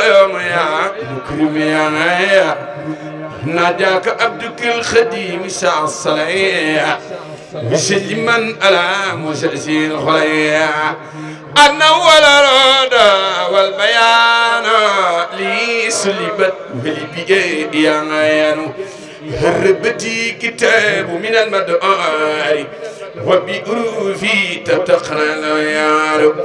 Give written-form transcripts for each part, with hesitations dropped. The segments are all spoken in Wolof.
القيوم يا مكرم يا ناداك عبدك الخديم ساعة الصلاة مسلما على مسلسل الخليا أن أول الرضا والبيان لي سلبت ولبي يا هربتي كتاب من المدعار وبأروفي تتقرن يا رب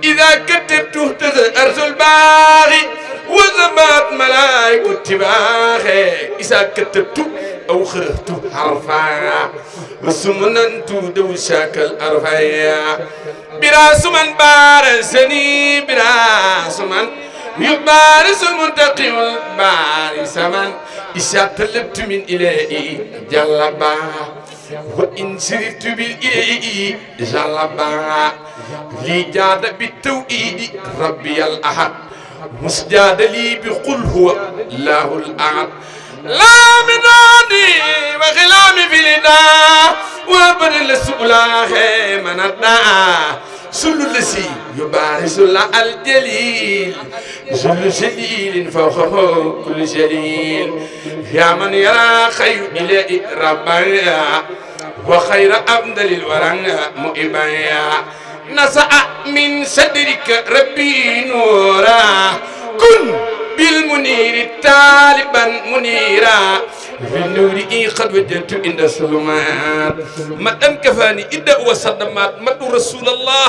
إذا كتبت اهتز أرض الباغي وزمات ملائكة تباغي إذا كتبت أو خرجت حرفا وسمننت دوشاك الأرفايا براس من بارسني براس من يبارس المنتقي والبارس من إذا طلبت من إلهي جلبا وإن سرفت بالإلهي جلبا لي جاد بالتوحيد ربي الأحد مسجاد لي بقل هو الله الأحد لا منادي وغلامي في النداء وابن السؤلاء من الداء سل الذي يبارز الله الجليل سل جليل فوقه كل جليل يا من يرى خير إلى ربنا وخير أفضل الورى مؤبايا نسأ من صدرك ربي نورا كن بالمنير طالبا منيرا بالنور قد وجدت عند الظلمات ما كفاني إذا وصدمات مد رسول الله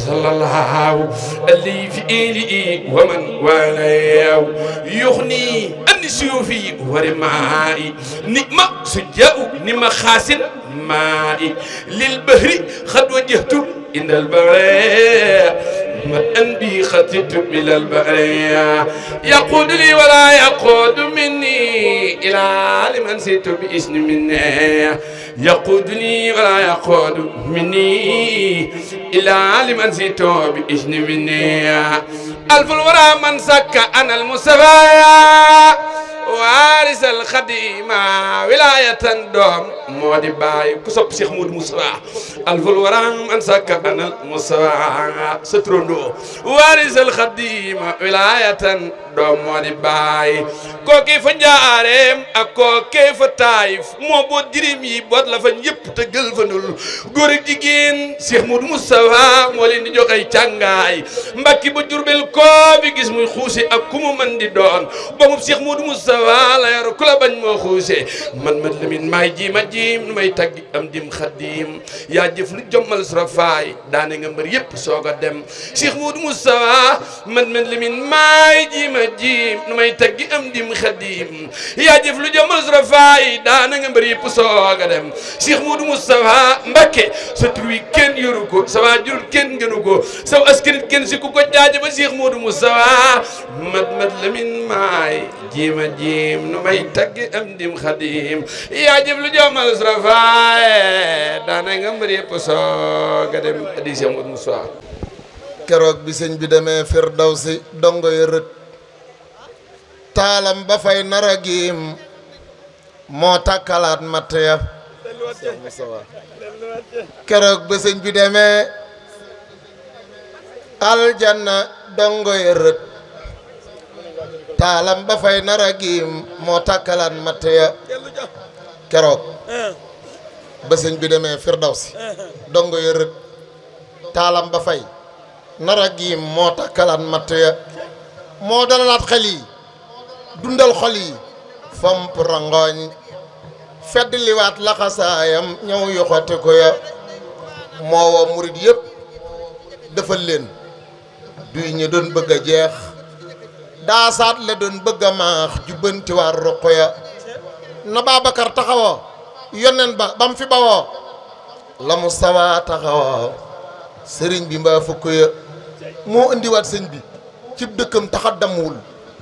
صلى الله عليه في إلي ومن والاه يغني أن سيوفي ورمائي نعم سجاء نعم خاسن مائي للبهر قد وجدت عند البراء من بي خطيت إلى البرية يقود لي ولا يقود مني إلى لمن سيت بإذن مني يقود لي ولا يقود مني إلى لمن سيت بإذن مني ألف الورى من سك أنا المصطفى وارث الخديمة ولاية دوم مودي باي كسب شيخ مود مصطفى ألف الورى من سك أنا المصطفى سترندو وارث الخديمة ولاية دوم مودي باي كوكي فنجارم أكوكي فتايف مو بود جريمي بود لفن يب تقل فنول غورك جيجين شيخ مود مصطفى مولين دي جوكاي تانغاي مباكي بجور بالكوفي جيس موي خوسي أكومو من دي دون بمو شيخ مود مصطفى wala yaro kula bañ mo xuuse man Lamin may jima jim nu may tagg am dim khadim ya jëf lu jommal srafaay daane nga mbeur yépp soga dem Cheikh Modou Moustapha man Lamin may jima jim nu may tagg am dim khadim ya jëf lu jommal srafaay daane nga mbeur yépp soga dem Cheikh Modou Moustapha Mbacké sa truy ken yoru ko sa wajur ken gënu ko sa askan ken ci ku ko jaaje ba Cheikh Modou Moustapha man Lamin may jima jim nu may tagg am dim khadim yaa jëf lu jomal srafaay daana nga mbër yëpp sooga dem di Cheikh Modou Moussa keroog bi sëñ bi demee Firdawsi dongo ya rët taalam ba fay nara giim moo takkalaat matt ya keroog ba sëñ bi demee aljanna dongo ya rët taalam ba fay nara giim moo takkalaan matt ya keroog ba sëñ bi demee Firdawsi dongo ya rët taalam ba fay nara giim moo takkalaan matt ya moo dalalaat xel yi dundal xol yi fomp rangooñ fedd liwaat laxasaayam ñëw yoxote ko ya moo woo murit yëpp defal leen duy ñu doon bëgg a jeex daasaat la doon bëgg a maax jubbanti waar roqo ya na Babacar taxawoo yonen ba bam fi bawoo la Moustapha taxawoo sëriñ bi mbaa fukk ya moo indiwaat sëñ bi cib dëkkam taxa damuwul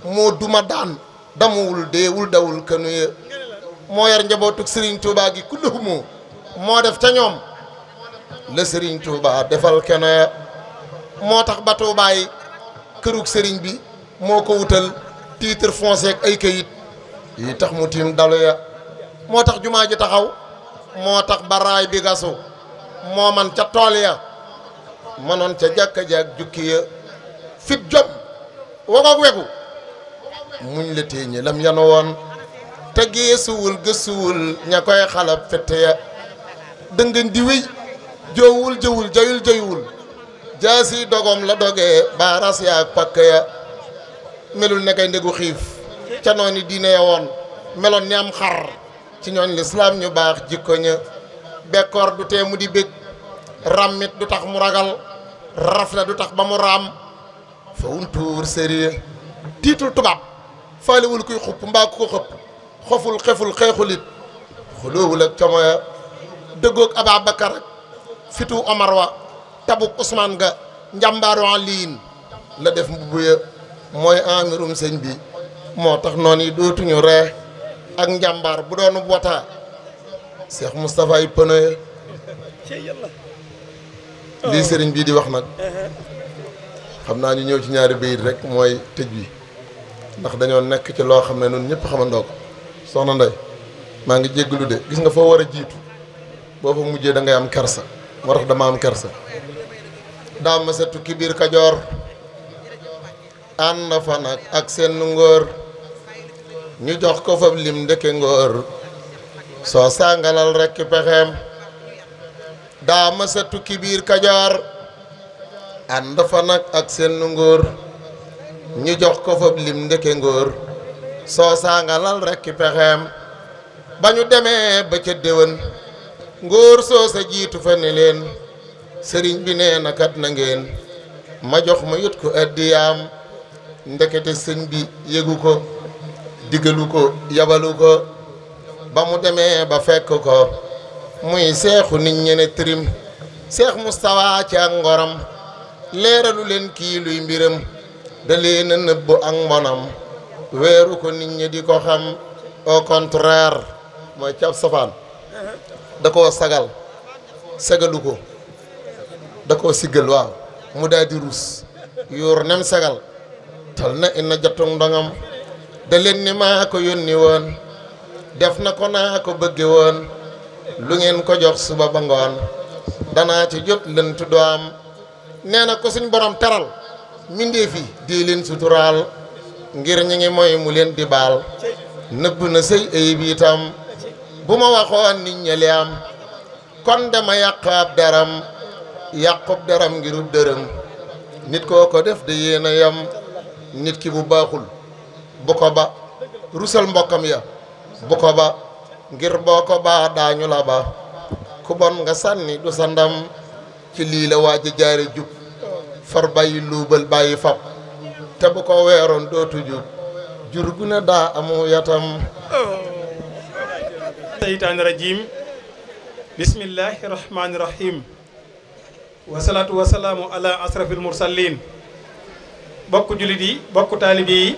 moo duma daan damuwul deewul dawul kanu ya moo yar njabootuk sëriñ Touba gi kulluhumu moo def ca ñoom la sëriñ Touba defal keno ya moo tax ba Touba yi kërug sëriñ bi moo ko wutal titre foncier ak ay kayit yi tax mu tiim dalu ya moo tax jumaa ji taxaw moo tax baraay bi gasu moo man ca tool ya manoon ca jàkka jaak jukki ya fit jom wagoog wegu muñ la téeñi lam yanu woon te geesuwul gëstuwul ña koy xalab fette ya dëngañ di wéy joowul jëwul jayul jayul jaasi dogom la dogee baaras ya ak pakk ya melul ne kay ndegu xiif ca nooni diine ya woon meloon ni am xar ci ñooñ lislaam ñu baax jikko ña bekkoor du tee mu di bég ràmmit du tax mu ragal rafle du tax ba mu raam fa wuntuur sérieux tiitul tubaab faalewul kuy xupp mbaa ku ko xëpp xoful xeful xeexulit xuloowul ak camoya dëggoog Ababakar ak fitu Omar wa tabuk Ousmane ga njàmbaaru liin la def mbubu ya mooy amirum sëñ bi moo tax noonu yi dootuñu ree ak njàmbaar bu doonu wata Cheikh Moustapha yi pëno ya lii sëriñ bii di wax nag xam naa ñu ñëw ci ñaari bayit rek mooy tëj bi ndax dañoo nekk ci loo xam ne ñun ñëpp xamandoo ko soxna Ndeye maa ngi jégglu de gis nga foo war a jiitu boo fa mujjee da ngay am kersa moo tax dama am kersa daa ma sa tukki biir Kajoor ànd fa nag ak seen ngóor ñu jox ko fab lim ndeke ngóor soo sàngalal rekk pexeem daa ma sa tukki biir Kajoor ànd fa nag ak seen ngóor ñu jox ko fab lim ndeke ngóor soo sàngalal rekk pexeem ba ñu demee ba ca déwén ngóor soo sa jiitu fa ne leen sëriñ bi nee na kat na ngeen ma jox ma yut ko addiyaam ndekete sëñ bi yëgu ko digalu ko yabalu ko ba mu demee ba fekk ko muy seexu nit ñene trim seex Mustafa ci ak ngoram leeralu leen kii luy mbiram da leen a nëbb ak mbonam weeru ko nit ñi di ko xam au contraire mooy cab safaan da koo sagal sagalu ko da koo siggal waaw mu daal di rus yuur nem sagal tal na ina jotug ndongam da leen ni maa ko yónni woon def na ko naa ko bëgge woon lu ngeen ko jox suba ba ngoon danaa ci jot lënt do am nee na ko suñ borom teral mindee fi di leen suturaal ngir ñi ngi mooy mu leen di baal nëbb na sëy ayib itam bu ma waxoon nit ñi li am kon dama yàq ab daram yàqub daram ngirub dërëm nit koo ko def de yéen a yam nit ki bu baaxul bu ko ba rusal mbokkam ya bu ko ba ngir boo ko baa daañu la ba ku bon nga sànni du sa ndam ci lii la waaj a jaare jub far bàyyi luubal bàyyi fab te bu ko weeroon dootu jub jur gu ne daa amu yatam seytaani rajim bismillahi rahmaani rahim wasalaatu wasalaamu ala asrafil mursalin bokk jullit yi bokk taalibe yi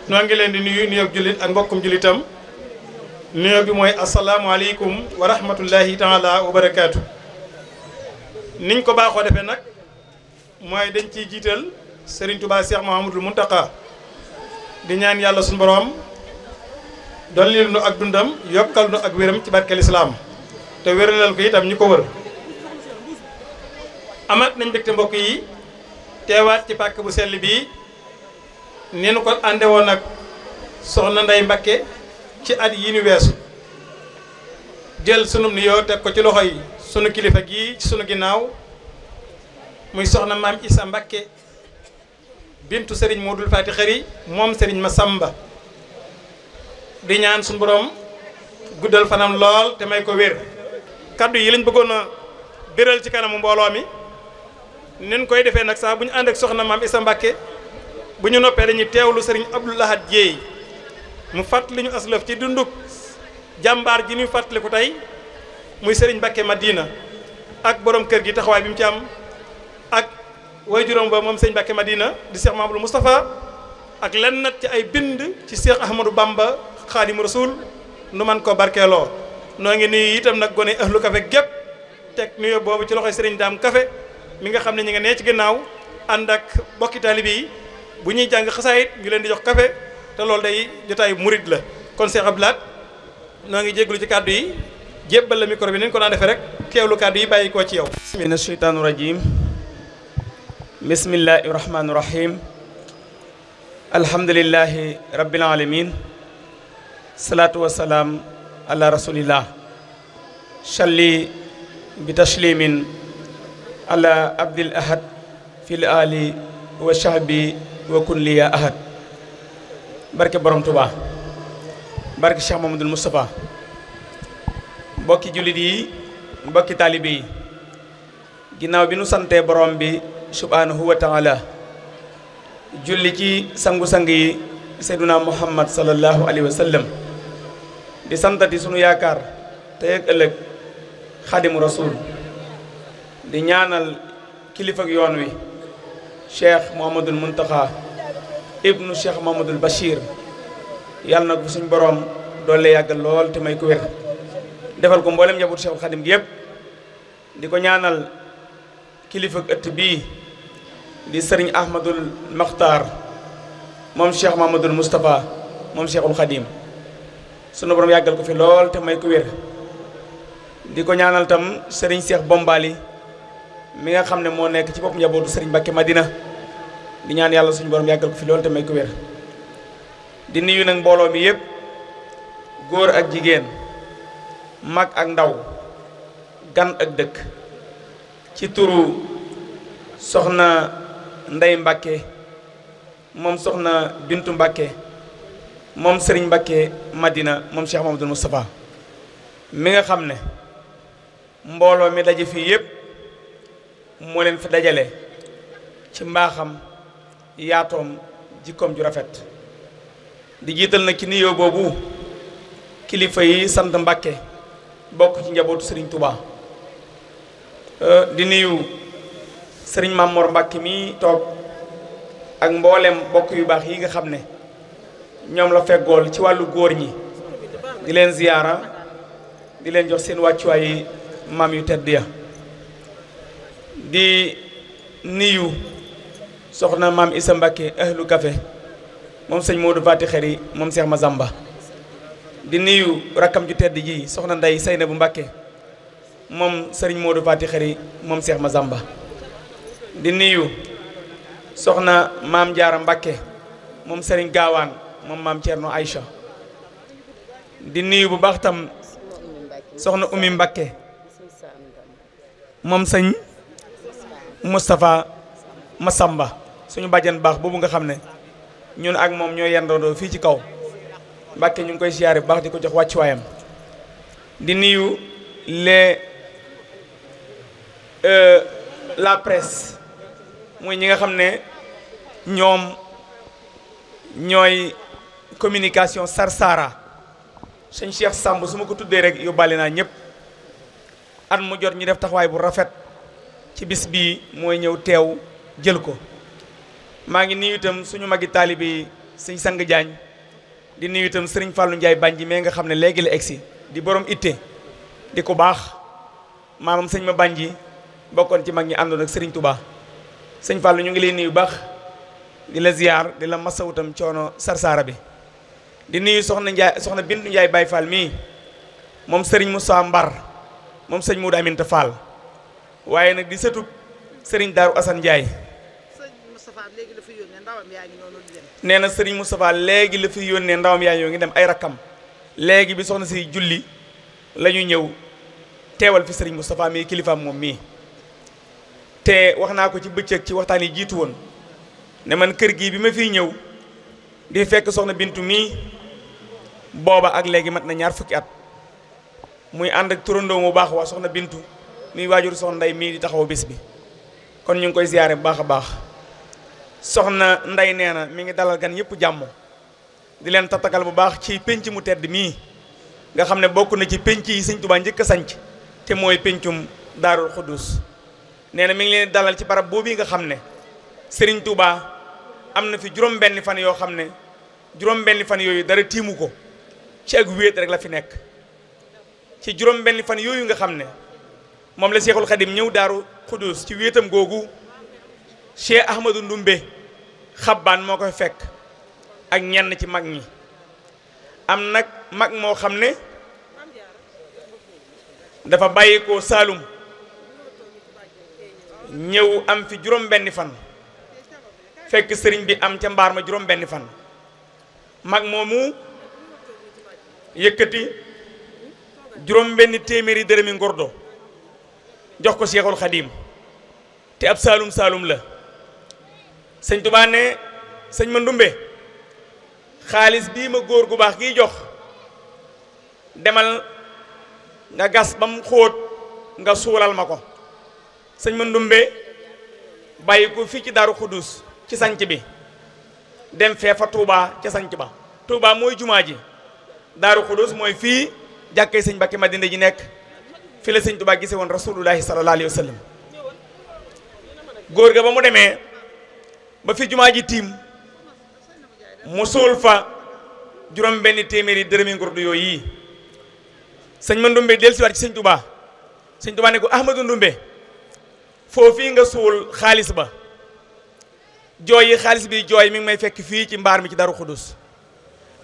noo ngi leen di nuyu nuyoog jullit ak mbokkum jullitam nuyoo bi mooy asalaamualeykum wa rahmatullahi taala wa barakaatu. niñ ko baaxoo defee nag mooy dañ ciy jiital Serigne Touba Cheikh Mouhamadoul Mountakha di ñaan yàlla suñu borom dollil nu ak dundam yokkal nu ak wéram ci barkeel islaam te wéralal ko itam ñi ko wër. amat nañ mbégte mbokk yi teewaat ci pàkk bu sell bii ni nu ko ànde woon nag soxna Ndèye Mbacké ci at yi ñu weesu jël sunum nuyoo teg ko ci loxo yi sunu kilifa gii ci sunu ginnaaw muy soxna maam Issa Mbacké bintu Serigne Modou Fati Xëri moom Serigne Massamba di ñaan suñu borom guddal fanam lool te may ko wér. kaddu yi lañ bëggoon a biral ci kanamu mbooloo mi nin koy defee nag saa bu ñu ànd ak soxna maam Issa Mbacké bu ñu noppee dañuy teewlu Serigne Abdou Lahad Dieye mu fàttali ñu aslëf ci dunduk jàmbaar ji ñuy fàttaliku tey muy Serigne Mbacké Madina ak borom kër gi taxawaay bi mu ci am ak waajuram ba moom Serigne Mbacké Madina di Cheikh Mamadou Moustapha ak lenn nat ci ay bind ci Cheikh Ahmadou Bamba Xaadimu Rasuul nu man ko barkeeloo noo ngi nuyu itam nag gone ahlu café gépp teg nuyoo boobu ci loxoy Serigne Dame Café mi nga xam ne ñu nga nee ci ginnaaw ànd ak bokki taalibe yi bu ñuy jàng xasaayit ñu leen di jox café te loolu day jotaayu murid la kon Cheikh Abdou Lahad noo ngi jégalu ci kàddu yi jébbal la micro bi ni ñu ko daan defee rek teewlu kàddu yi bàyyi koo ci yow. mina sheytaanu rajim bismillahi rahmaani rahim alhamdulillahi rabbil alamin salatu wassalam ala rasulillah shalli bi taslimin ala abdil ahad fil ali wa shahbi wa kun liya ahad barke borom Tuubaa barke Cheikh Mamadou Moustapha mbokki jullit yi mbokki taalibe yi ginnaaw bi nu santee borom bi subhanahu wa taala julli ci sangu-sang yi seyduna muhammad sallallahu alayhi wa sallam di santati sunu yaakaar tey ak ëllëg xadimu rasul di ñaanal kilifa ak yoon wi cheikh Mouhamadoul Mountakha ibnu cheikh Mouhamadoul Bachir yàlla na ko suñ borom doole yàggal lool te may ko wér defal ko mboolem njabootu cheikhul xadim gi yëpp di ko ñaanal kilifa ak ëtt bii di sëriñ ahmadul maxtaar moom cheikh Mouhamadoul Moustapha moom cheikhul xadim sunu borom yàggal ko fi lool te may ko wér di ko ñaanal tam sëriñ cheikh bombali mi nga xam ne moo nekk ci bopp njabootu sëriñ Mbacké Madina di ñaan yàlla suñu borom yàggal ko fi lool te may ko wér di nuyu nag mbooloo mi yëpp góor ak jigéen mag ak ndaw gan ak dëkk ci turu soxna Ndèye Mbacké moom soxna Bintu Mbacké moom sëriñ Mbacké Madina moom Cheikh Mouhamadoul Moustapha mi nga xam ne mbooloo mi daje fii yëpp moo leen fi dajale ci mbaaxam yaatoom jikkoom ju rafet di jiital na ci nuyoo boobu kilifa yi sant Mbacké bokk ci njabootu sëriñ Touba di nuyu sëriñ Mamor Mbacké mi toog ak mboolem bokk yu baax yi nga xam ne ñoom la feggool ci wàllu góor ñi di leen ziyaara di leen jox seen wàccuwaay maam yu tedd ya di nuyu soxna maam Issa Mbacké ahlu café moom sëñ Modou Fati Xeri moom Cheikh Mazamba di nuyu rakkam ju tedd ji soxna Ndèye Seynabou Mbacké moom sëriñ Modou Fati Xeri moom Cheikh Mazamba di nuyu soxna maam Jaara Mbacké moom sëriñ Gaawaan moom maam Thierno Aïcha di nuyu bu baax tam soxna Oumy Mbacké moom sëñ Moustapha Massamba suñu bàjjan baax boobu nga xam ne ñun ak moom ñoo yendandoo fii ci kaw Mbacké ñu ngi koy siyaare bu baax di ko jox wàccuwaayam di nuyu la presse muy ñi nga xam ne ñoom ñooy communication Sarsara sëñ Cheikh Samb su ma ko tuddee rek yóbbaale naa ñëpp at mu jot ñu def taxawaay bu rafet ci bis bii mooy ñëw teew jël ko maa ngi nuyu itam suñu magi taalibe yi sëñ Sang Diagne di nuyu itam sëriñ Fallou Ndiaye Banji mais nga xam ne léegi la egsi di borom itte di ko baax maamam sëñ ma Banji bokkoon ci mag ñi àndoon ak sëriñ Touba sëñ Fallou ñu ngi lay nuyu baax di la ziyaar di la masawutam coono Sarsara bi di nuyu soxna Bintu Ndiaye Baye Fall mii moom sëriñ Moussa Mbar moom sëñ Moudou Aminta Fall waaye nag di sëtub sëriñ Daaru Assane Ndiaye nee na sëriñ Moustapha léegi la fi yónnee ndawam yaa ngi dem ay rakkam léegi bi soxna si julli la ñu ñëw teewal fi sëriñ Moustapha mii kilifaam moom mii te wax naa ko ci bëccëg ci waxtaan yi jiitu woon ne man kër gi bi ma fiy ñëw di fekk soxna Bintu mii booba ak léegi mat na 20 fukki at muy ànd ak turandoo mu baax waa soxna Bintu muy waajur soxna Ndèye mii di taxaw bés bi kon ñu ngi koy ziyaare bu baax a baax soxna Ndèye nee na mi ngi dalal gan yëpp jàmm di leen tatakal bu baax ci pénc mu tedd mii nga xam ne bokk na ci pénc yi sëñ Touba njëkk a sanc te mooy péncum Daarul Xuddus nee na mi ngi leen dalal ci barab boobu nga xam ne Serigne Touba am na fi juróom-benni fan yoo xam ne juróom-benni fan yooyu dara tiimu ko ci ak wéet rek la fi nekk ci juróom-benni fan yooyu nga xam ne moom la Seexul Xadim ñëw Daaru Xuddus ci wéetam googu Cheikh Ahmadou Ndumbe xabbaan moo koy fekk ak ñenn ci mag ñi am nag mag moo xam ne dafa bàyyi ko Saalum ñëw am fi juróom-benni fan fekk sëriñ bi am ca mbaar ma juróom benn fan mag moomu yëkkati juróom benn téeméeri dërëmi ngordo jox ko Cheikhul Khadim te ab saalum saalum la sëñ Tuubaa ne sëñ ma ndumbe xaalis bii ma góor gu baax giy jox demal nga gas ba mu xóot nga suulal ma ko sëñ ma ndumbe bàyyi ko fii ci Daaru Xudus ci sanc bi dem fee fa Touba ca sanc ba Touba mooy jumaa ji Daaru Xudus mooy fii jàkkee sëñ Mbacké Madina ji nekk fi la sëñ Touba gisee woon rasulullahi sallallahu alayhi wa sallam góor ga ba mu demee ba fi jumaa ji tiim mu suul fa juróom benn téeméeri dërëmi ngurdu yooyu yi sëñ ma ndumbe del siwaat ci sëñ Touba ne ko Ahmadou Ndumbe foofii nga suul xaalis ba jooy yi xaalis bi jooy mi ngi may fekk fii ci mbaar mi ci Daaru Xudus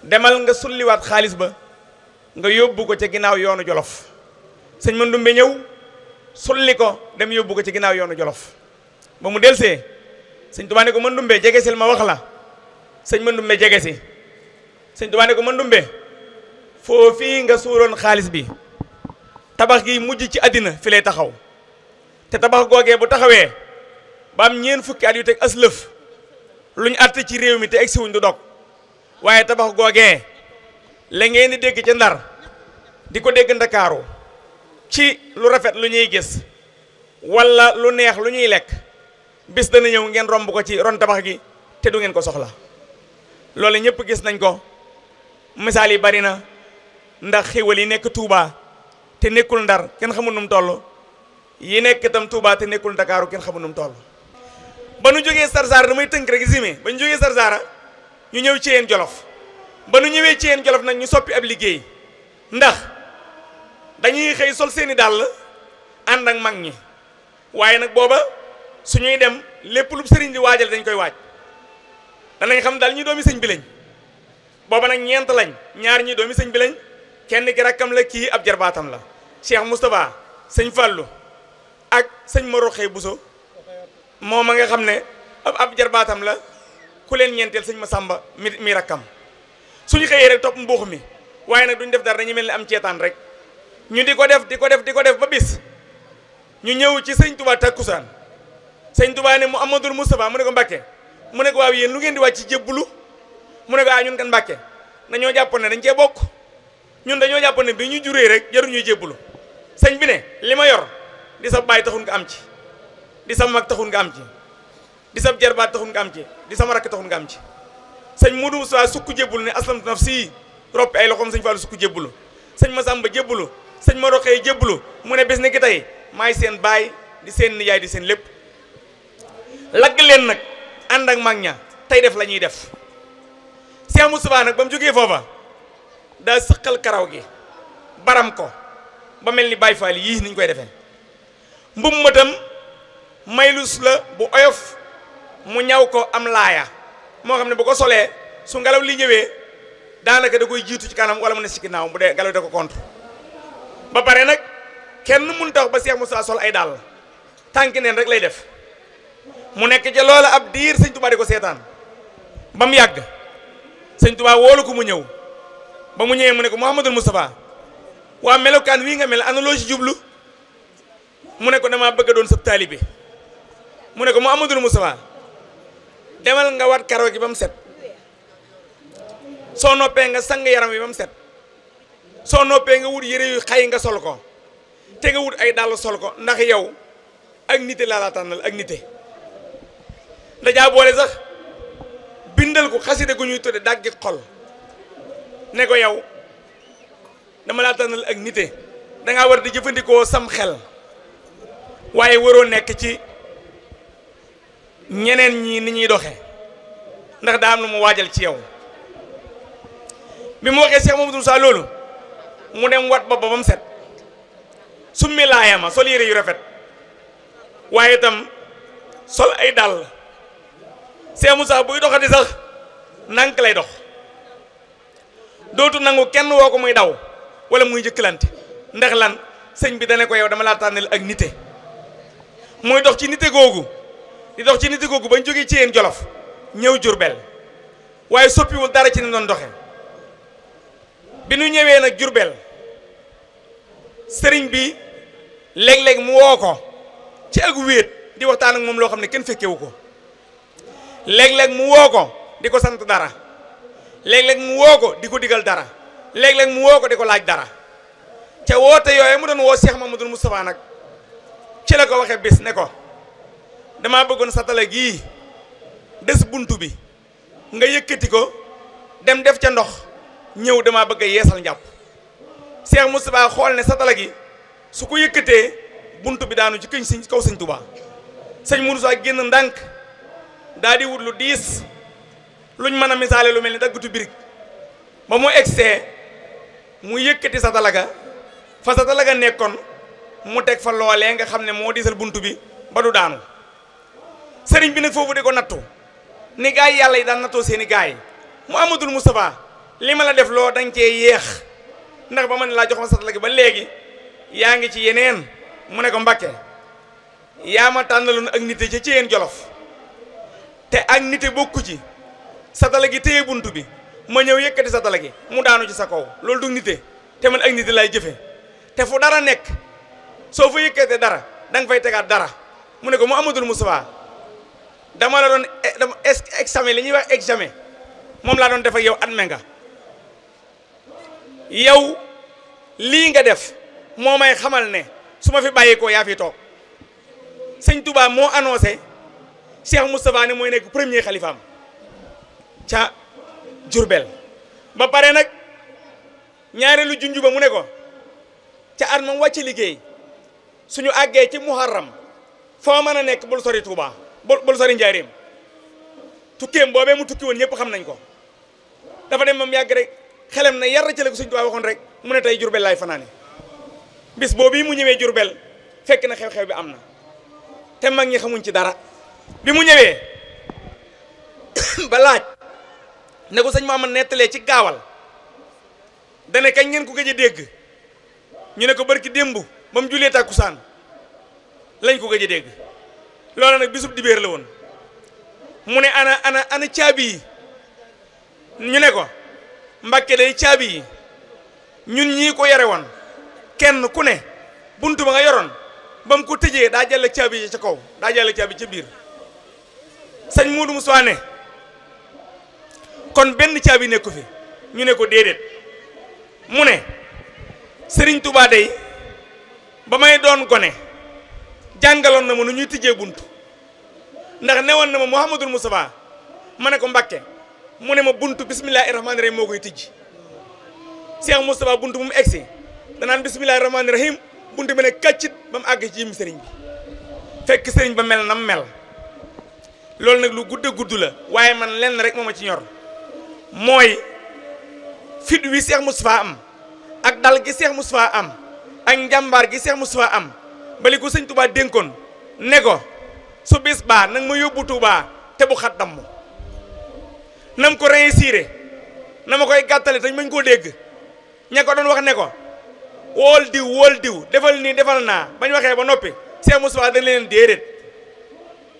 demal nga sulliwaat xaalis ba nga yóbbu ko ca ginnaaw yoonu Jolof sëñ ma ndumbe ñëw sulli ko dem yóbbu ko ci ginnaaw yoonu Jolof ba mu delsee sëñ Tuubaa ne ko ma ndumbe jegesil ma wax la sëñ ma ndumbe jegesi sëñ Tuubaa ne ko ma ndumbe foofii nga suuroon xaalis bi tabax gi mujj ci àddina fi lay taxaw te tabax googee bu taxawee ba am ñeen fukki at yu teg aslëf luñ àtte ci réew mi te egsi wuñ du dog waaye tabax googee la ngeen di dégg ca Ndar di ko dégg Ndakaaru ci lu rafet lu ñuy gis walla lu neex lu ñuy lekk bis dana ñëw ngeen romb ko ci ron tabax gi te du ngeen ko soxla loolu ñëpp gis nañ ko misaal yi bari na ndax xéwal yi nekk Touba te nekkul Ndar kenn xamul nu mu toll yi nekk itam Touba te nekkul Ndakaaru kenn xamul nu mu toll ba nu jógee Sarsara damay tënk rek zimé ba ñu jógee Sarsara ñu ñëw Chez Jolof ba nu ñëwee Chez Jolof nag ñu soppi ab liggéey ndax dañuy xëy sol seeni dàll ànd ak mag ñi waaye nag booba suñuy dem lépp lu sëriñ di waajal dañ koy waaj danañ xam daal ñi doomi sëñ bi lañ booba nag ñeent lañ ñaar ñi doomi sëñ bi lañ kenn ki rakkam la kii ab jarbaatam la Cheikh Moustapha sëñ Fallou ak sëñ Moro Xëy Buso moom ma nga xam ne ab jarbaatam la ku leen ñeenteel sëñ Masamba mi rakkam suñu xëyee rek topp mbuux mi waaye nag duñ def dara dañuy mel ni am ceetaan rek ñu di ko def ba bis ñu ñëw ci sëñ Touba takkusaan sëñ Touba ne Muhammadul Moustapha mu ne ko Mbacké mu ne ko waaw yéen lu ngeen di wàcc ci jébbalu mu ne ko ñun kan Mbacké dañoo jàppoon ne dañ cee bokk ñun dañoo jàppoon ne bi ñu juree rek jaruñuy jébbalu sëñ bi ne li ma yor di sa baay taxul nga am ci di sa mag taxul nga am ci di sa jarbaat taxul nga am ci di sama rakk taxul nga am ci sëñ Modou Moustapha sukk jébbalu ne aslamtu nafsi roppi ay loxoom sëñ Fallou sukk jébbalu sëñ Massamba jébbalu sëñ Moro Xëy jébbalu mu ne bés ni ki tey maay seen baay di seen nijaay di seen lépp lagg leen nag ànd ak mag ña tey def la ñuy def Cheikh Moustapha nag ba mu jógee foofa daa sëqal karaw gi baram ko ba mel ni Baay Faal yii niñ koy defee mbub matam maylus la bu oyof mu ñaw ko am laaya moo xam ne bu ko solee su ngelaw li ñëwee daanaka da koy jiitu ci kanam wala mu ne ci ginnaaw bu dee ngelaw da ko contre ba pare nag kenn mun tax ba Cheikh Moussa sol ay dàll tànki neen rek lay def mu nekk ca loola ab diir sëñ Touba di ko seetaan ba mu yàgg sëñ Touba woolu ko mu ñëw ba mu ñëwee mu ne ko Mouhamadul Moustapha waa melokaan wii nga mel ana loo ci jublu mu ne ko damaa bëgg a doon sab taalibe mu ne ko Mouhamadul Moustapha demal nga wat karaw gi ba mu set soo noppee nga sang yaram wi ba mu set soo noppee nga wut yére yu xay nga sol ko te nga wut ay dàll sol ko ndax yow ak nite laa la tànnal ak nite dajaa boole sax bindal ko xaside gu ñuy tudde daggi xol ne ko yow dama laa tànnal ak nite dangaa war di jëfandikoo sam xel waaye waroo nekk ci ñeneen ñi ni ñuy doxe ndax daa am lu mu waajal ci yow bi mu waxee Cheikh Mamadou Moussa loolu mu dem wat bopp ba mu set summi laayama sol yére yu rafet waaye itam sol ay dàll Cheikh Moussa buy doxati sax nank lay dox dootu nangu kenn woo ko muy daw wala muy jëkkalante ndax lan sëñ bi dane ko yow dama laa tànnal ak nite muy dox ci nite googu di dox ci nite googu bañ jógee Chez Jolof ñëw Jurbel waaye soppiwul dara ci ni doon doxe bi nu ñëwee nag Jurbel sëriñ bi léeg-léeg mu woo ko ci ak wéet di waxtaan ak moom loo xam ne kenn fekkewu ko léeg-léeg mu woo ko di ko sant dara léeg-léeg mu woo ko di ko digal dara léeg-léeg mu woo ko di ko laaj dara ca woote yooyu mu doon woo Cheikh Mamadou Moustapha nag ci la ko waxee bis ne ko damaa bëggoon satala gii des buntu bi nga yëkkati ko dem def ca ndox ñëw damaa bëgg a yeesal njàpp Cheikh Moustapha xool ne satala gi su ko yëkkatee buntu bi daanu ci këñ si kaw sëñ Touba sëñ Moussa génn ndànk daa di wut lu diis luñ mën a misaale lu mel ni daggutu birig ba mu egsee mu yëkkati satala ga fa satala ga nekkoon mu teg fa loolee nga xam ne moo diisal buntu bi ba du daanu sëriñ bi nag foofu di ko nattu ni gaay yi yàlla yi daan nattoo seeni gaay yi Mouhamadoul Moustapha li ma la def loo dañ cee yéex ndax ba ma ne laa jox ma satala gi ba léegi yaa ngi ci yeneen mu ne ko Mbacké yaa ma tànnaloon ak nite ci yéen Jolof te ak nite bokku ci satala gi téye buntu bi ma ñëw yëkkati satala gi mu daanu ci sa kaw loolu du nite te man ak nite lay jëfe te fu dara nekk soo fa yëkkatee dara da nga fay tegaat dara mu ne ko Mouhamadoul Moustapha dama la doon examen li ñuy wax examen moom laa doon def ak yow adme nga yow lii nga def moo may xamal ne su ma fi bàyyeekoo yaa fi toog sëñ Touba moo annoncé Cheikh Moustapha ne mooy nekk premier xalifaam ca Jurbel ba pare nag ñaareelu junju ba mu ne ko ca at moom wàcce liggéey suñu àggee ci muharram foo mën a nekk bul sori Touba bul sori Njaaréem tukkeem boobee mu tukki woon ñëpp xam nañ ko dafa dem moom yàgg rek xelam na yar ca la ko sëñ Touba waxoon rek mu ne tey Jurbel laay fanaane bis boobu mu ñëwee Jurbel fekk na xew-xew bi am na te mag ñi xamuñ ci dara bi mu ñëwee ba laaj ne ko sëñ Maamad nettalee ci gaawal dane kañ ngeen ko gëj a dégg ñu ne ko barki démb ba mu julee tàkkusaan lañ ko gëj a dégg loolu nag bisub dibéer la woon mu ne ana caabi yi ñu ne ko Mbacké day caabi yi ñun ñii ko yore woon kenn ku ne buntu ba nga yoroon ba mu ko tëjee daa jàll caabi yi ca kaw daa jàll caabi ca biir sëñ Modou Moussa ne kon benn caabi nekku fi ñu ne ko déedéet mu ne Serigne Touba day ba may doon gone jàngaloon na ma nu ñuy tijjee buntu ndax newoon na ma Mouhamadoul Moustapha ma ne ko Mbacké mu ne ma buntu bismillahi rahmaani rahim moo koy tijji Cheikh Moustapha buntu bu mu egsi danaan bismillahi rahmaani rahim buntu bi ne kàccit ba mu àgg ci yim sëriñ bi fekk sëriñ ba mel nam mel loolu nag lu gudd la waaye man lenn rek moo ma ci ñor mooy fit wi Cheikh Moustapha am ak dal gi Cheikh Moustapha am ak njàmbaar gi Cheikh Moustapha am bali ko sëñ Touba dénkoon ne ko su bis baa nag ma yóbbu Touba te bu xat damm nam ko réussir na ma koy gàttale te mañ koo dégg ña ko doon wax ne ko wool diw defal nii defal naa bañ waxee ba noppi Cheikh Moustapha dañ leen déedéet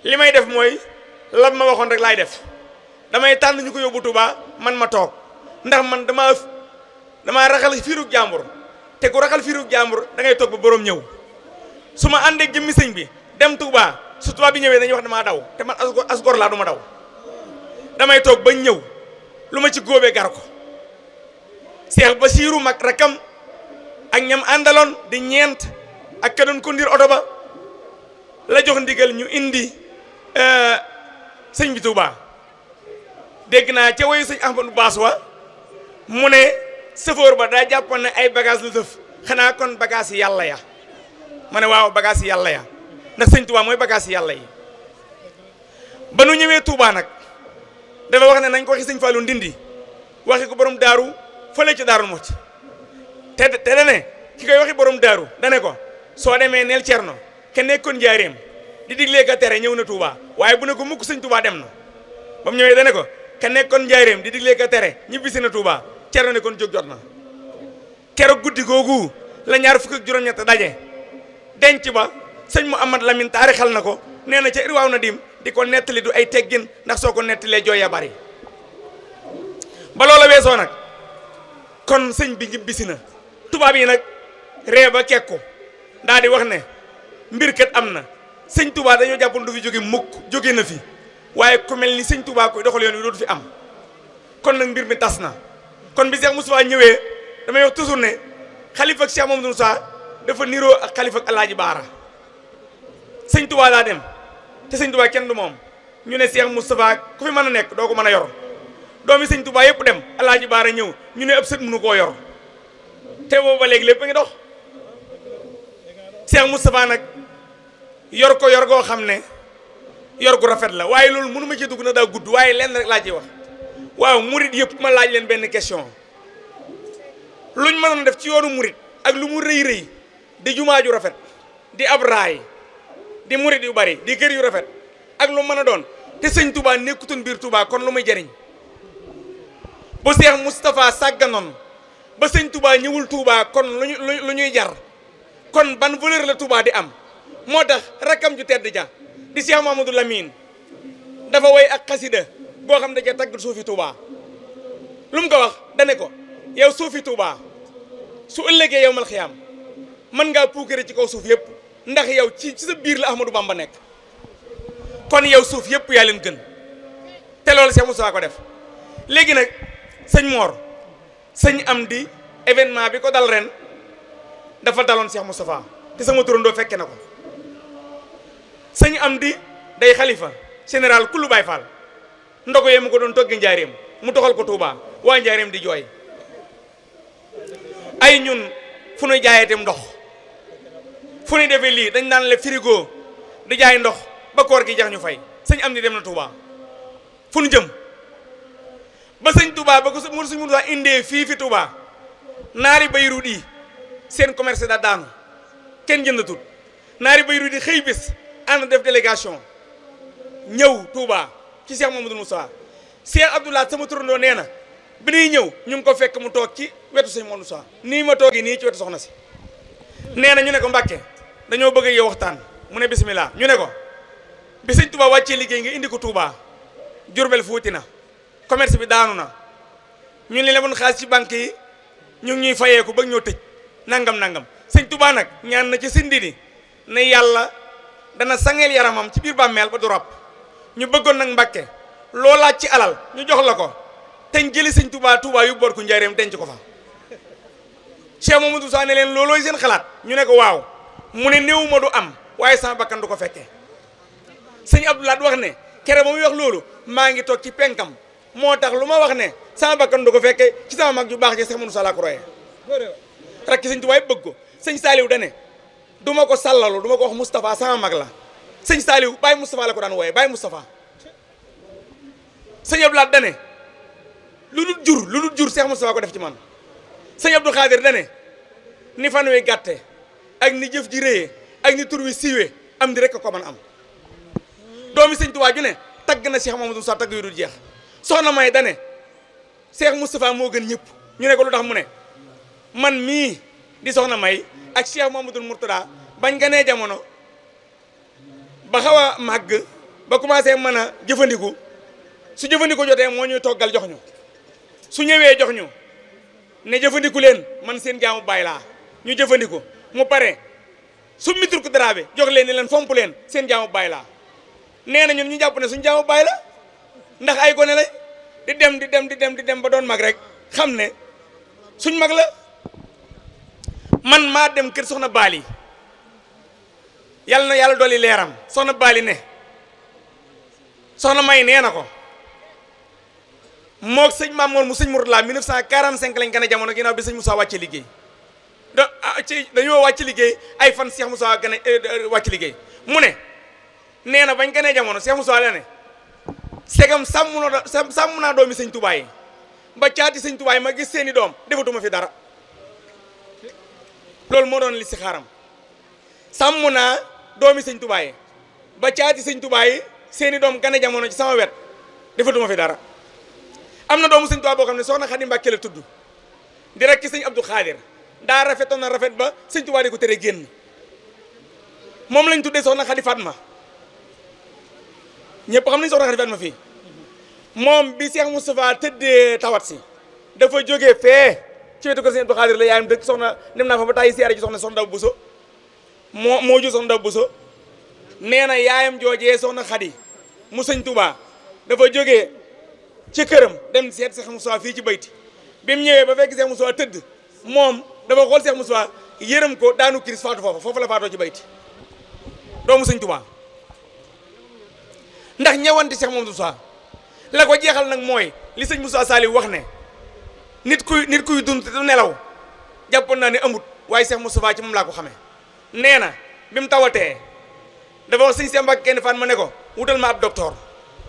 li may def mooy lam ma waxoon rek laay def damay tànn ñu ko yóbbu Touba man ma toog ndax man damaa raxal fiirug jàmbur te ku raxal fiirug jàmbur da ngay toog ba borom ñëw su ma àndee jëmmi sëñ bi dem Touba su Touba bi ñëwee dañuy wax damaa daw te man asgor laa du ma daw damay toog bañ ñëw lu ma ci góobee gar ko Cheikh Bassirou mag rakam ak ñam àndaloon di ñeent ak ka doon conduire oto ba la jox ndigal ñu indi sëñ bi Touba dégg naa ca woyu sëñ Ahmadou Bass wa mu ne sëfoor ba daa jàppoon ne ay bagage la def xanaa kon bagage yi yàlla ya ma ne waaw bagage yi yàlla ya ndax sëñ Touba mooy bagage yi yàlla yi ba nu ñëwee Touba nag dafa wax ne nañ ko waxi sëñ Fallou Ndindi waxi ko borom daaru fële ci daaru Muxti te dane ki koy waxi borom daaru dane ko soo demee neel Cerno ke nekkoon Njaaréem di diglee ka tere ñëw na Touba waaye bu ne ko mukk sëñ Touba dem na ba mu ñëwee dane ko ke nekkoon Njaaréem di diglee ka tere ñibbisi na Touba Cerno ne kon jóg jot na keroog guddi googu la ñaar fukk ak juróom-ñett daje denc ba sëñ Mouhamad Lamine taarixal na ko nee na ca irwaaw na dim di ko nettali du ay teggin ndax soo ko nettalee jooy ya bari ba loola weesoo nag kon sëñ bi ñibbisi na tubaab yi nag ree ba kekku daal di wax ne mbir kat am na sëñ Touba dañoo jàppoon du fi jóge mukk jóge na fi waaye ku mel ni sëñ Touba koy doxal yoon wi dootu fi am kon nag mbir mi tas na kon bi Cheikh Moustapha ñëwee damay wax toujours ne xalifa ak Cheikh Mamadou Moussa dafa niroo ak xalifa ak Alaaji Baara sëñ Touba laa dem te sëñ Touba kenn du moom ñu ne Cheikh Moustapha ku fi mën a nekk doo ko mën a yor doomi sëñ Touba yëpp dem Alaaji Baara ñëw ñu ne ëpp sët mënu koo yor te boobu ba léegi lépp a ngi dox Cheikh Moustapha nag yor ko yor goo xam ne yor gu rafet la waaye loolu mënu ma ci dugg na daa gudd waaye lenn rek laa ciy wax waaw murit yëpp ma laaj leen benn question luñ mënoon def ci yoonu murit ak lu mu rëy rëy di jumaa ju rafet di ab raay di murit yu bari di kër yu rafet ak lu mën a doon te sëñ Touba nekkutoon biir Touba kon lu muy jariñ bu Cheikh Moustapha sàgganoon ba sëñ Touba ñëwul Touba kon lu ñuy jar kon ban valeur la Touba di am moo tax rakkam ju tedd ja di Cheikh Mamadou Lamine dafa woy ak xasida boo xam ne da ca tagg suufi Touba lu mu ko wax dane ko yow suufi Touba su ëllëgee yow mal xiyaam mën ngaa puukare ci kaw suuf yëpp ndax yow ci sa biir la Ahmadou Bamba nekk kon yow suuf yëpp yaa leen gën te loolu Cheikh Moustapha ko def léegi nag sëñ Mor sëñ Amdi événement bi ko dal ren dafa daloon Cheikh Moustapha te sama turandoo fekke na ko sëñ Amdi day xalifa général kullu Baay Faal ndogo yee mu ko doon toggi njaareem mu toxal ko Touba waa njaareem di jooy ay ñun fu nuy jaayeetem ndox fu nuy defee lii dañ naan le frigo di jaay ndox ba koor gi jax ñu fay sëñ Amdi dem na Touba fu nu jëm ba sëñ Touba ba ko suñ mun saa indee fii fi Touba naari Bayrut yi seen commerce da daanu kenn jëndatul naari Bayrut yi xëy bés ànd def délégation ñëw Touba ci Cheikh Mamadou Moussa Cheikh Abdoulaye sama turandoo nee na bi ñuy ñëw ñu ngi ko fekk mu toog ci wetu sëñ Mamadou Moussa nii ma toogee nii ci wetu soxna si nee na ñu ne ko Mbacké dañoo bëgg yow waxtaan mu ne bismillah ñu ne ko bi sëñ Touba wàccee liggéey nga indi ko Touba Jurbel fuuti na commerce bi daanu na ñu ne leboon xaalis ci banque yi ñu ngi ñuy fayeeku bëgg ñoo tëj nangam sëñ Touba nag ñaan na ci sindi di ne yàlla dana sangeel yaramam ci biir bàmmeel ba du rab ñu bëggoon nag Mbacké loo laaj ci alal ñu jox la ko teñ jëli sëñ Touba yu boor ko njaareem denc ko fa Cheikh Mamadou Sa ne leen loolooy seen xalaat ñu ne ko waaw mu ne néew ma du am waaye sama bakkan du ko fekkee sëñ Abdoulaye wax ne kere ba muy wax loolu maa ngi toog ci penkam moo tax lu ma wax ne sama bakkan du ko fekkee ci sama mag ju baax ji Cheikh Mamadou Sa laa ko royee rek ci sëñ Touba bëgg ko sëñ Saliou dane du ma ko sàllalu du ma ko wax Moustapha sama mag la sëñ Saliou Baye Moustapha la ko daan wooyee Baye Moustapha sëñ Abdoulaye dane lu dul jur Cheikh Moustapha ko def ci man sëñ Abdou Khadir dane ni fan wi gàtte ak ni jëf ji réyee ak ni tur wi siiwee am di rek ko mën am doomi sëñ Touba ju ne tagg na Cheikh Mamadou Moussa tagg yu dul jeex soxna may dane Cheikh Moustapha moo gën ñëpp ñu ne ko lu tax mu ne man mii di soxna may ak Cheikh Mamadou Mourtada bañ ganee jamono ba xaw a màgg ba commencé mën a jëfandiku su jëfandiku jotee moo ñuy toggal jox ñu su ñëwee jox ñu ne jëfandiku leen man seen jaamu baay laa ñu jëfandiku mu pare su mitur ko dara bi jox leen ni leen fomp leen seen jaamu baay laa nee na ñun ñu jàpp ne suñu jaamu baay la ndax ay gone lañ di dem ba doon mag rek xam ne suñ mag la man maa dem kër soxna Baali yàlla na yàlla dolli leeram soxna Baali ne soxna May nee na ko moog sëñ Mamour mu sëñ Mourtala 1945 lañ gën a jamono ginnaaw bi sëñ Moussa wàcce liggéey dañoo wàcc liggéey ay fan Cheikh Moussa gën a wàcc liggéey mu ne nee na bañ gën a jamono Cheikh Moussa la ne segam sàmm naa doomi sëñ Touba yi ba caati sëñ Touba yi ma gis seeni doom defatuma fi dara loolu moo doon li si xaaram sàmm naa doomi sëñ Touba yi ba caati sëñ Touba yi seeni doom gën a jamono ci sama wet defatuma fi dara am na doomu sëñ Touba boo xam ne soxna Xadi Mbacké la tudd di rek ci sëñ Abdou Khadir daa rafetoon na rafet ba sëñ Touba di ko tere génn moom lañ tuddee soxna Xadi Fatma ñëpp xam nañu soxna Xadi Fatma fii moom bi Cheikh Moustapha tëddee tawat si dafa jógee fee ci wetu ko sëñ Abdou Khadir la yaayam dëkk soxna dem naa fa ba tàyyi siyaare ji soxna Daw Buso moo ju soxna Daw Buso nee na yaayam joojee soxna Xadi mu sëñ Touba dafa jógee ci këram dem seet Cheikh Moustapha fii ci bayti bi mu ñëwee ba fekk Cheikh Moustapha tëdd moom dafa xool Cheikh Moustapha yërëm ko daanu kiris faatu foofu la faatoo ci bayti doomu sëñ Touba ndax ñëwante Cheikh Moustapha la ko jeexal nag mooy li sëñ Moustapha Saliou wax ne nit kuy dund te du nelaw jàppoon naa ne amut waaye Cheikh Moustapha ci moom laa ko xamee nee na bi mu tawatee dafa wax sëñ Mbacké kenn fan ma ne ko wutal ma ab docteur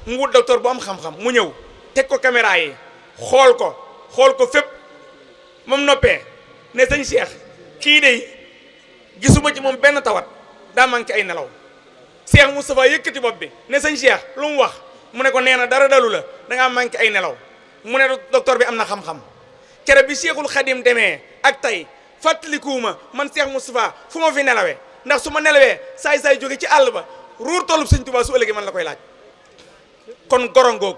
mu wut docteur bu am xam-xam mu ñëw teg ko caméra yi xool ko fépp moom noppee ne sëñ Cheikh kii de gisuma ci moom benn tawat daa manqué ay nelaw Cheikh Moustapha yëkkati bopp bi ne sëñ Cheikh lu mu wax mu ne ko nee na dara dalu la dangaa manqué ay nelaw mu ne docteur bi am na xam-xam kere bi Cheikhul Khadim demee ak tey fàttalikuwuma man Cheikh Moustapha fu ma fi nelawee ndax su ma nelawee saay jóge ci àll ba ruur tollub sëñ Touba su ëllëgee man la koy laaj kon gorongoog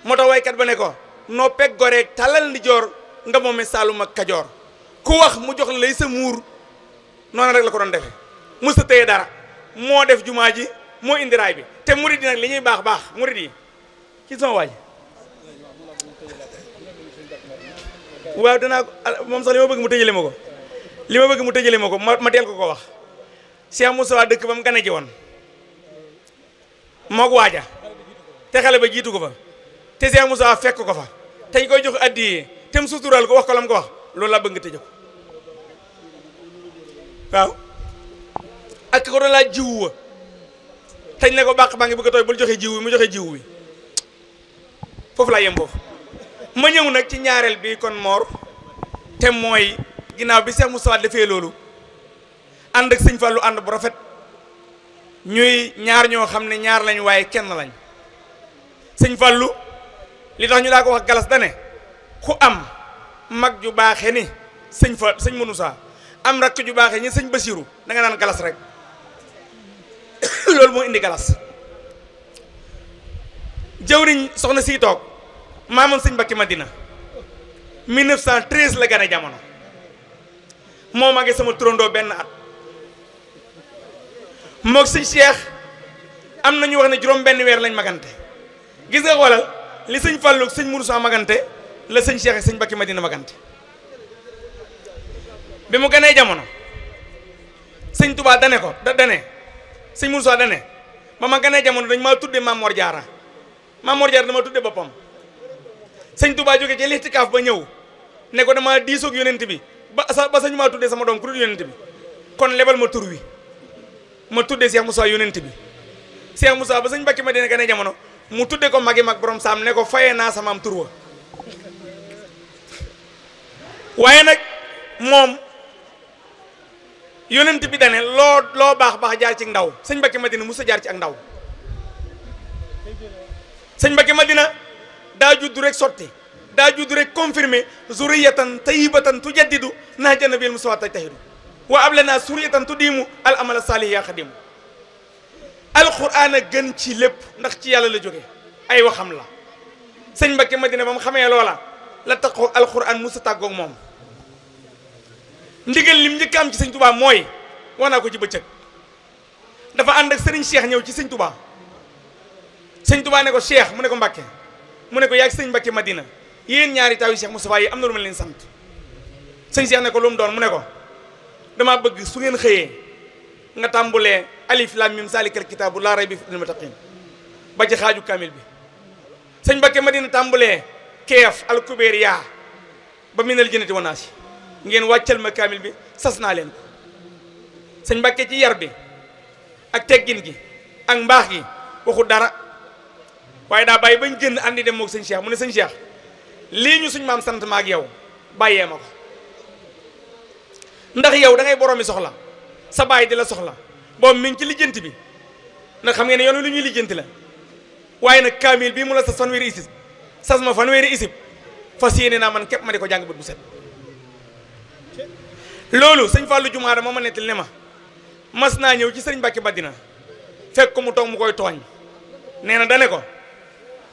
moo tax waykat ba ne ko noo peg goreeg talal ndi joor nga moome Saalum ak Kajoor ku wax mu jox la lay sa muur noonu rek la ko doon defee musta téye dara moo def jumaa ji moo indi raay bi te murid yi nag li ñuy baax murid yi ci sama waaj waaw danaa moom sax li ma bëgg mu tëjale ma ko ma teel ko wax Cheikh Moustapha dëkk ba mu gane ji woon moog waaja te xale ba jiitu ko fa te Cheikh Moustapha fekk ko fa te ñu koy jox addi te mu sutural ko wax ko lam ko wax loolu laa bëgg nga tëjee ko waaw ak ko doon laa jiwu wa tañ ne ko bàq baa ngi bëgg a tooy bul joxe jiwu bi mu joxe jiwu bi foofu laa yem foofu ma ñëw nag ci ñaareel bi kon Mor te mooy ginnaaw bi Cheikh Moustapha defee loolu ànd ak sëñ Fallou ànd bu rafet ñuy ñaar ñoo xam ne ñaar lañ waaye kenn lañ sëñ Fallou li tax ñu daa ko wax galas dane ku am mag ju baaxe ni sëñ Moussa am rakk ju baaxe ni sëñ Basiru da nga naan galas rek loolu moo indi galas jëwriñ soxna sii toog maamam sëñ Mbacké Madina 1913 la gane jamono moo magee sama turandoo benn at moog sëñ Cheikh am na ñu wax ne juróom benn weer lañ magante gis nga xoolal li sëñ Fallou ak sëñ Moussa magante la sëñ Cheikh ak sëñ Mbacké Madina magante bi mu ganee jamono sëñ Touba dane ko dane sëñ Moussa dane ba ma ganee jamono dañ maa tudde Maam Mor Jaara dama tudde boppam sëñ Touba jóge ci lixtikaaf ba ñëw ne ko dama diisoog yonent bi ba sañu maa tuddee sama doom ku dul yonent bi kon lebal ma tur wi ma tuddee Cheikh Moussa yonent bi Cheikh Moussa ba sëñ Mbacké Madina ganee jamono mu tudde ko magi mag borom saam ne ko fayee naa sama am tur wa waaye nag moom yonent bi dane loo baax jaar ci ndaw sëñ Mbacké Madina musa jaar ci ak ndaw sëñ Mbacké Madina daa juddu rek sotti daa juddu rek confirmé zuriyatan tayyibatan tujaddidu nahja nabil mustafa tajtahidu wa ablana suriyatan tudimu al amala salih ya xadimu alquran a gën ci lépp ndax ci yàlla la jóge ay waxam la sëñ Mbacké Madina ba mu xamee loola la taxoo alquran musa tàggoog moom ndigal lim njëkk am ci sëñ Touba mooy wax naa ko ci bëccëg dafa ànd ak sëriñ Cheikh ñëw ci sëñ Touba sëñ Touba ne ko Cheikh mu ne ko Mbacké mu ne ko yaa sëñ Mbacké Madina yéen ñaari taw yi Cheikh Moustapha yi am na lu ma leen sant sëñ Cheikh ne ko lu mu doon mu ne ko dama bëgg su ngeen xëyee nga tàmbulee alif lam mim salikal kitaabu laa rayba fiihi lil muttaqiin ba ci xaaju kamil bi sëñ Mbacké Madina tàmbulee keef alkubeer yaa ba minal jinnati wan naasi ngeen wàccal ma kamil bi sas naa leen ko sëñ Mbacké ci yar bi ak teggin gi ak mbaax gi waxu dara waaye daa bàyyi bañ génn andi dem moog sëñ Cheikh mu ne sëñ Cheikh lii ñu suñ maam sant ma ak yow bàyyee ma ko ndax yow da ngay boroomi soxla sa baay di la soxla boobu mi ngi ci lijjanti bi nag xam ngeen ne yoon lu ñuy lijjanti la waaye nag kaamil bii mu la sas fanweeri isib sas ma fanweeri isib fas yéene naa man képp ma di ko jàng bët bu set loolu sëñ Fallou Jumaada moo ma nettali ne ma mas naa ñëw ci sëñ Mbacké Madina fekk ko mu toog mu koy tooñ nee na dane ko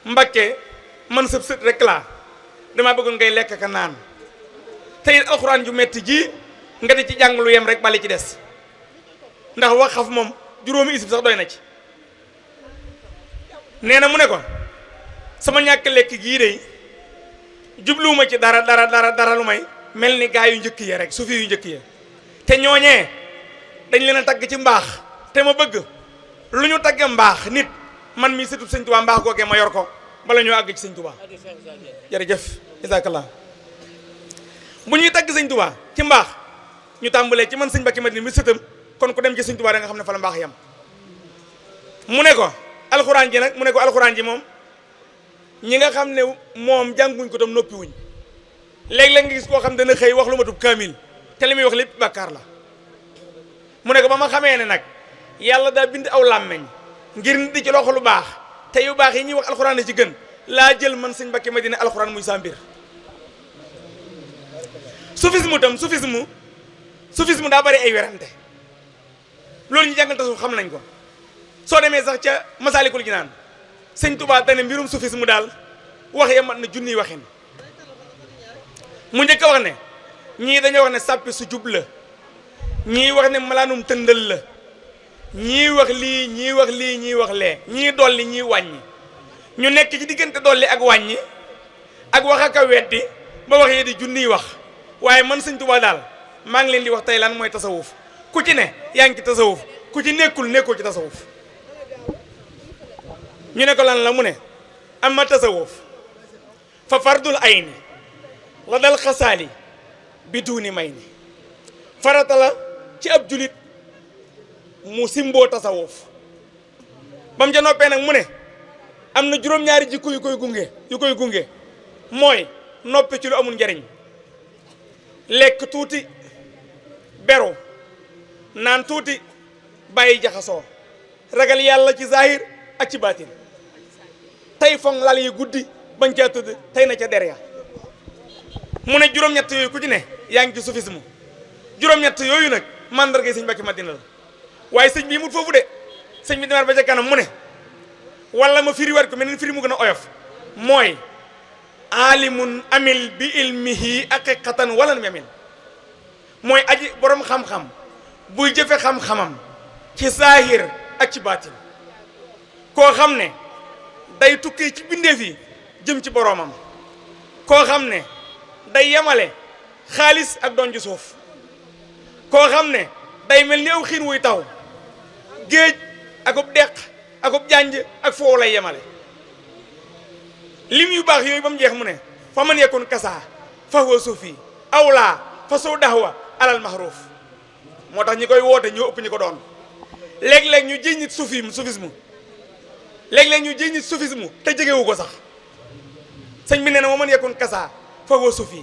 Mbacké man sëb sët rek laa damaa bëggoon ngay lekk ka naan te it alxuraan ju metti ji nga di ci jàng lu yem rek bali ci des ndax wax xaf moom juróomi isib sax doy na ci nee na mu ne ko sama ñàkk lekk gii de jubluwuma ci dara lu may mel ni gaa yu njëkk ya rek sufi yu njëkk ya te ñooñee dañ leen a tagg ci mbaax te ma bëgg lu ñu tagge mbaax nit man mii sëtub sëñ Tuubaa mbaax googee ma yor ko bala ñoo àgg ci sëñ Tuubaa jërëjëf jazakallah bu ñuy tagg sëñ Tuubaa ci mbaax ñu tàmbalee ci man sëñ Mbacké Madina mi sëtam kon ku dem ci sëñ Tuubaa da nga xam ne fa la mbaax yam mu ne ko alxuraan ji nag mu ne ko alxuraan ji moom ñi nga xam ne moom jànguñ ko tam noppi wuñ léeg-léeg nga gis koo xam dana xëy wax lu matub kaamil te li muy wax lépp bàkkaar la mu ne ko ba ma xamee ne nag yàlla daa bind aw làmmeñ ngir nit di ci loxo lu baax te yu baax yi ñuy wax alxuraan ci gën laa jël man sëñ Mbacké Madina alxuraan muy sa mbir soufisme tam soufisme daa bari ay werante loolu ñu jàngal tasawuf xam nañ ko soo demee sax ca Masaalikul Jinaan sëñ Tuubaa dane mbirum soufisme daal wax ya mat na junniy waxin mu njëkk a wax ne ñii dañoo wax ne sàppi su jub la ñii wax ne malaanum tëndal la ñii wax lii ñii wax lii ñii wax lee ñii dolli ñii wàññi ñu nekk ci diggante dolli ak wàññi ak wax ak a weddi ba wax yee di junniy wax waaye man sëñ Tuubaa daal maa ngi leen di wax tey lan mooy tasawuf ku ci ne yaa ngi ci tasawuf ku ci nekkul ci tasawuf ñu ne ko lan la mu ne amma tasawuf fa fardul ayni la dal xasaali bi duuni may ni farata la ci ab julit mu simboo tasawuf ba mu ca noppee nag mu ne am na juróom-ñaari jikko yu koy gunge mooy noppi ci lu amul njariñ lekk tuuti beru naan tuuti bàyyi jaxasoo ragal yàlla ci zahir ak ci baatin tey foog lal yi guddi bañ caa tëdd tey na ca der ya mu ne juróom-ñett yooyu ku ci ne yaa ngi ci soufisme juróom-ñett yooyu nag mandarga sëñ Mbacké Madina la waaye sëñ bi mut foofu de sëñ bi demar ba ca kanam mu ne wala ma firi war ko meneen firi mu gën a oyof mooy alimun amil bi ilmihi haqiqatan wala nu amil mooy aji borom xam-xam buy jëfe xam-xamam ci saahir ak ci baatin koo xam ne day tukkee ci bindeef yi jëm ci boroomam koo xam ne day yemale xaalis ak doon ci suuf koo xam ne day mel ni aw xiin wuy taw géej akub deq akub janj ak foofu lay yemale lim yu baax yooyu ba mu jeex mu ne fa man yakun kasa fa huwa suufi awlaa fa soo daxwa alal maxruuf moo tax ñi koy woote ñoo ëpp ñi ko doon léeg-léeg ñu jiñ nit soufisme léeg-léeg ñu jiñ nit soufisme te jegewu ko sax sëñ bi nee na moo man yakun kasa fa huwa suufi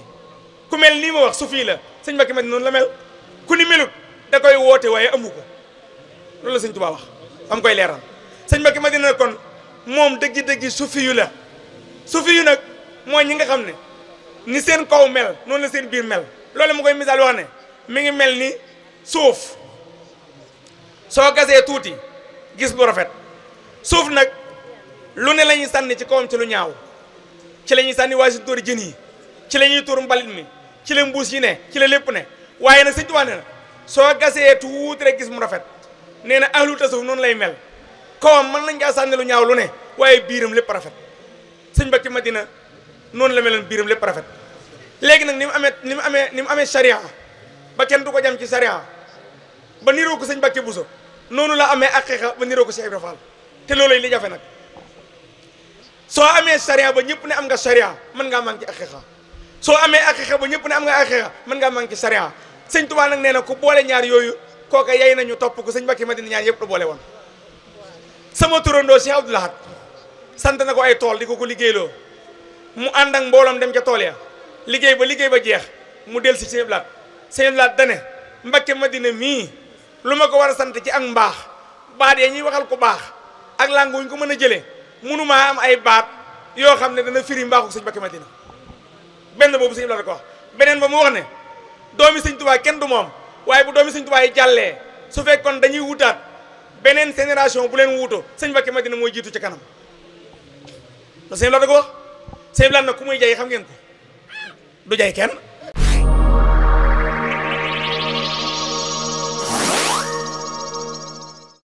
ku mel nii ma wax suufi la sëñ Mbacké Madina noonu la mel ku ni melut da koy woote waaye amu ko loolu la sëñ Tuubaa wax am koy leeral sëñ Mbacké Madina kon moom dëggi-dëggi suufi yu la suufi yu nag mooy ñi nga xam ne ni seen kaw mel noonu la seen biir mel loolu mu koy misaal wax ne mi ngi mel ni suuf soo gasee tuuti gis lu rafet suuf nag lu ne la ñuy sànni ci kawam ci lu ñaaw ci la ñuy sànni waa si tóori jën yi ci la ñuy tuur mbalit mi ci la mbuus yi ne ci la lépp ne waaye nag sëñ Tuubaa ne na soo gasee tuuti rek gis mu rafet nee na ahlu tasawuf noonu lay mel kawam mën nañ kaa sànni lu ñaaw lu ne waaye biiram lépp rafet sëñ Mbacké Madina noonu la meloon biiram lépp rafet léegi nag ni mu amee charia ba kenn du ko jam ci charia ba niroo ko sëñ Mbacké Bousso noonu la amee aqiqa ba niroo ko Cheikh Ibra Fall te loolu li jafe nag soo amee charia ba ñëpp ne am nga charia mën ngaa manqué aqiqa soo amee aqiqa ba ñëpp ne am nga aqiqa mën ngaa manqué charia sëñ Tuubaa nag nee na ku boole ñaar yooyu kooka yay nañu topp ko sëñ Mbacké Madina ñaar yëpp la boole woon sama turandoo Cheikh Abdou Lahad sant na ko ay tool di ko liggéeyloo mu ànd ak mbooloom dem ca tool ya liggéey ba jeex mu del si Sëñ Abdou Lahad dane Mbacké Madina mii lu ma ko war a sant ci ak mbaax baat ya ñuy waxal ko baax ak langue wuñ ko mën a jëlee mënumaa am ay baat yoo xam ne dana firi mbaaxu sëñ Mbacké Madina benn boobu sëñ Abdou Lahad ko wax beneen ba mu wax ne doomi sëñ Tuubaa kenn du moom waaye bu doomi sëñ Tuubaa yi jàllee su fekkoon dañuy wutaat beneen génération bu leen wuutoo sëñ Mbacké Madina mooy jiitu ci kanam te sëñ la da ko wax sëñ Blanc nag ku muy jay xam ngeen ko du jay kenn